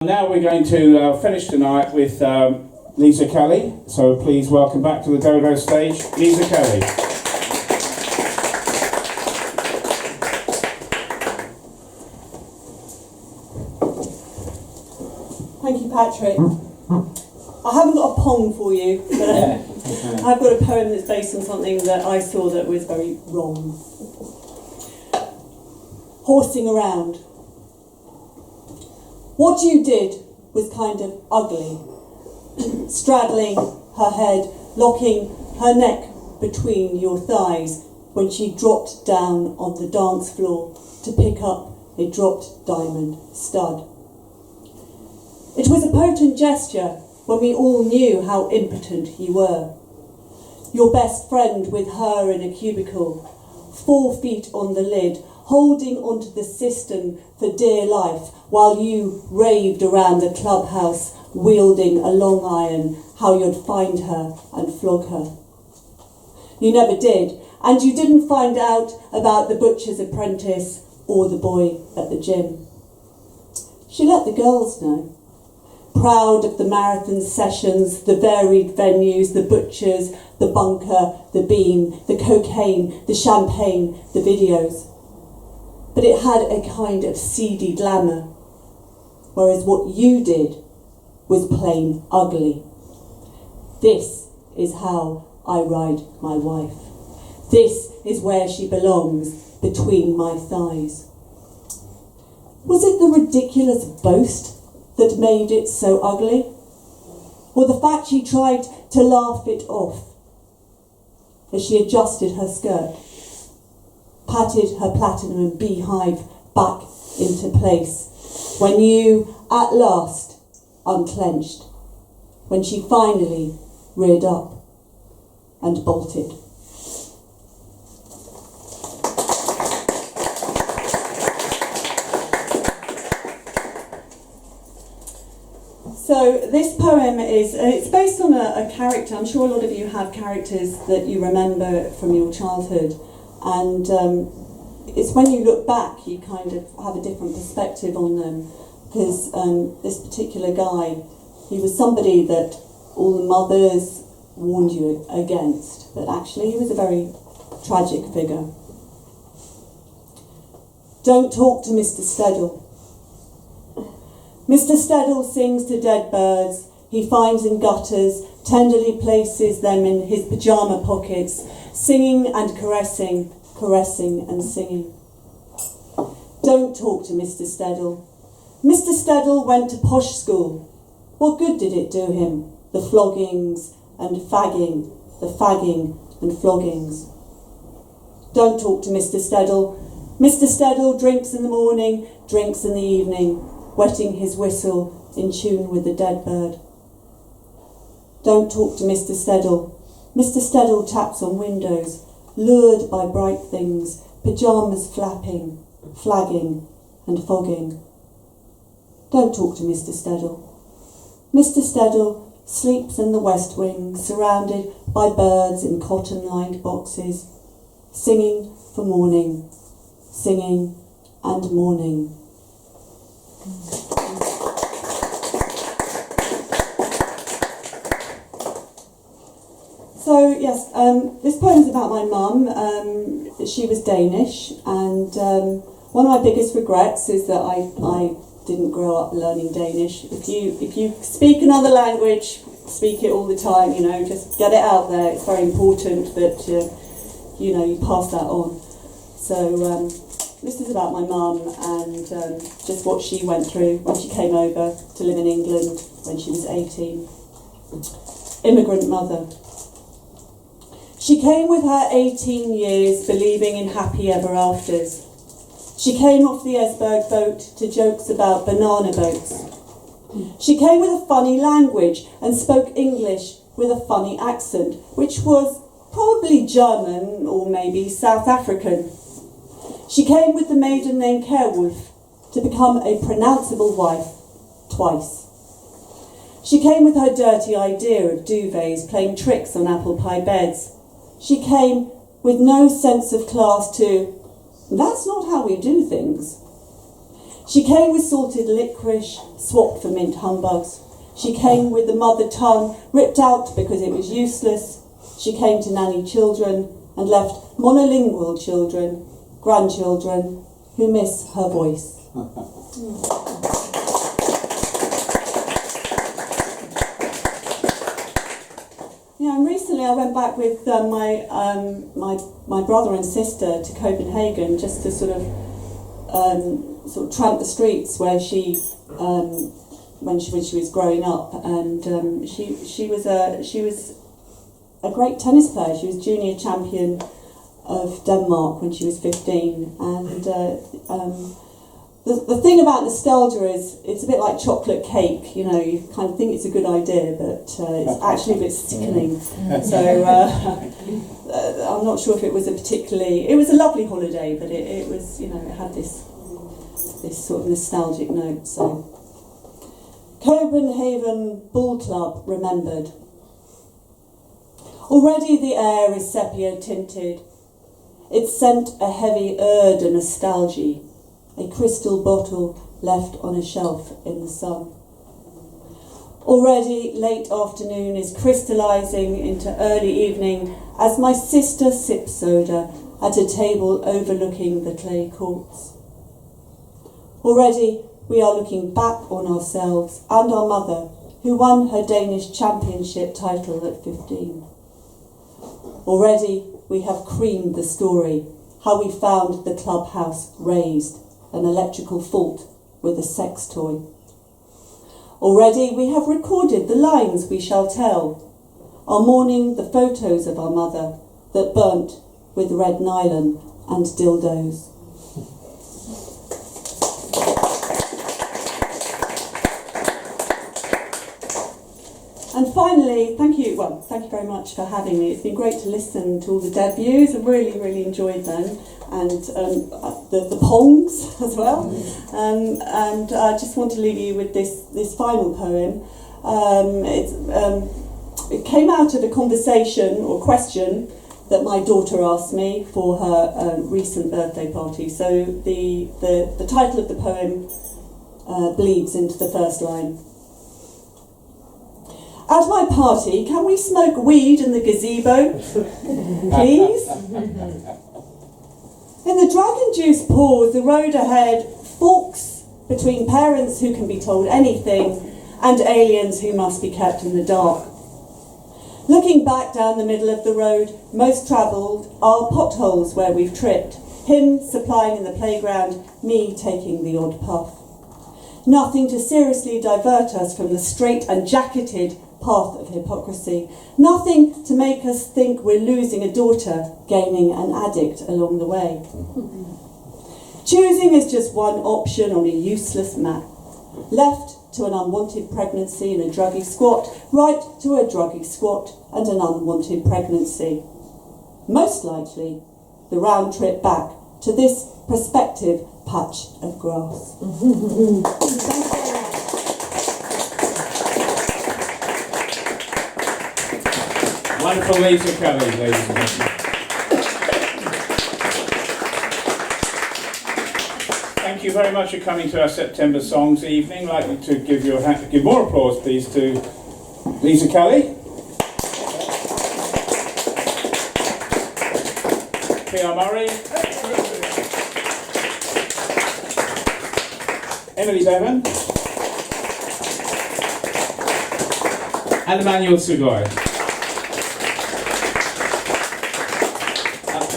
Now we're going to finish tonight with Lisa Kelly, so please welcome back to the Dodo stage, Lisa Kelly. Thank you, Patrick. I haven't got a poem for you, but I've got a poem that's based on something that I saw that was very wrong. Horsing around. What you did was kind of ugly. Straddling her head, locking her neck between your thighs when she dropped down on the dance floor to pick up a dropped diamond stud. It was a potent gesture when we all knew how impotent you were. Your best friend with her in a cubicle, 4 feet on the lid, holding onto the cistern for dear life while you raved around the clubhouse wielding a long iron how you'd find her and flog her. You never did, and you didn't find out about the butcher's apprentice or the boy at the gym. She let the girls know. Proud of the marathon sessions, the varied venues, the butchers, the bunker, the bean, the cocaine, the champagne, the videos. But it had a kind of seedy glamour, whereas what you did was plain ugly. This is how I ride my wife. This is where she belongs, between my thighs. Was it the ridiculous boast that made it so ugly? Or the fact she tried to laugh it off as she adjusted her skirt, patted her platinum beehive back into place when you, at last, unclenched, when she finally reared up and bolted. So this poem is, it's based on a character. I'm sure a lot of you have characters that you remember from your childhood. And it's when you look back, you kind of have a different perspective on them. Because this particular guy, he was somebody that all the mothers warned you against. But actually, he was a very tragic figure. Don't talk to Mr. Steddle. Mr. Steddle sings to dead birds he finds in gutters, tenderly places them in his pyjama pockets, singing and caressing, caressing and singing. Don't talk to Mr. Steddle. Mr. Steddle went to posh school. What good did it do him? The floggings and fagging, the fagging and floggings. Don't talk to Mr. Steddle. Mr. Steddle drinks in the morning, drinks in the evening, wetting his whistle in tune with the dead bird. Don't talk to Mr. Steddle. Mr. Steddle taps on windows, lured by bright things, pyjamas flapping, flagging and fogging. Don't talk to Mr. Steddle. Mr. Steddle sleeps in the West Wing, surrounded by birds in cotton-lined boxes, singing for morning, singing and mourning. So yes, this poem is about my mum. She was Danish, and one of my biggest regrets is that I didn't grow up learning Danish. If you speak another language, speak it all the time. You know, just get it out there. It's very important that you pass that on. So this is about my mum and just what she went through when she came over to live in England when she was 18. Immigrant mother. She came with her 18 years believing in happy ever afters. She came off the Esberg boat to jokes about banana boats. She came with a funny language and spoke English with a funny accent, which was probably German or maybe South African. She came with the maiden name Carewolf to become a pronounceable wife twice. She came with her dirty idea of duvets playing tricks on apple pie beds. She came with no sense of class to, that's not how we do things. She came with salted licorice, swapped for mint humbugs. She came with the mother tongue, ripped out because it was useless. She came to nanny children and left monolingual children, grandchildren, who miss her voice. Yeah, and recently I went back with my brother and sister to Copenhagen just to sort of tramp the streets where she when she was growing up, and she was a great tennis player. She was junior champion of Denmark when she was 15, and the thing about nostalgia is it's a bit like chocolate cake. You know, you kind of think it's a good idea, but it's actually a bit sickening. So I'm not sure if it was it was a lovely holiday, but it was, you know, it had this sort of nostalgic note. So Copenhagen Bull Club remembered. Already the air is sepia tinted. It sent a heavy ode of nostalgia, a crystal bottle left on a shelf in the sun. Already late afternoon is crystallising into early evening as my sister sips soda at a table overlooking the clay courts. Already we are looking back on ourselves and our mother, who won her Danish championship title at 15. Already we have creamed the story, how we found the clubhouse raised, an electrical fault with a sex toy. Already we have recorded the lines we shall tell, are mourning the photos of our mother that burnt with red nylon and dildos. And finally, thank you very much for having me. It's been great to listen to all the debuts. I've really enjoyed them, and the pongs as well. And I just want to leave you with this final poem. It came out of a conversation or question that my daughter asked me for her recent birthday party. So the title of the poem bleeds into the first line. At my party, can we smoke weed in the gazebo, please? In the dragon-juice pause, the road ahead forks between parents who can be told anything and aliens who must be kept in the dark. Looking back down the middle of the road, most travelled are potholes where we've tripped, him supplying in the playground, me taking the odd puff. Nothing to seriously divert us from the straight and jacketed path of hypocrisy. Nothing to make us think we're losing a daughter, gaining an addict along the way. Choosing is just one option on a useless map. Left to an unwanted pregnancy in a druggy squat, right to a druggy squat and an unwanted pregnancy. Most likely, the round trip back to this prospective patch of grass. Wonderful Lisa Kelly, ladies and gentlemen. Thank you very much for coming to our September Songs evening. I'd like to give more applause, please, to Lisa Kelly, P.R. Murray, Emily Bevan, and Emmanuel Sugoi.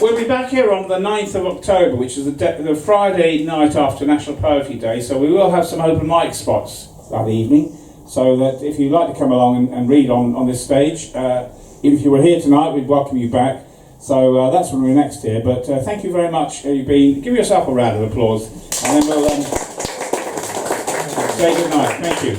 We'll be back here on the 9th of October, which is the Friday night after National Poetry Day, so we will have some open mic spots that evening, so that if you'd like to come along and read on this stage, if you were here tonight, we'd welcome you back. So that's when we're next here, but thank you very much. Give yourself a round of applause, and then we'll say good night. Thank you.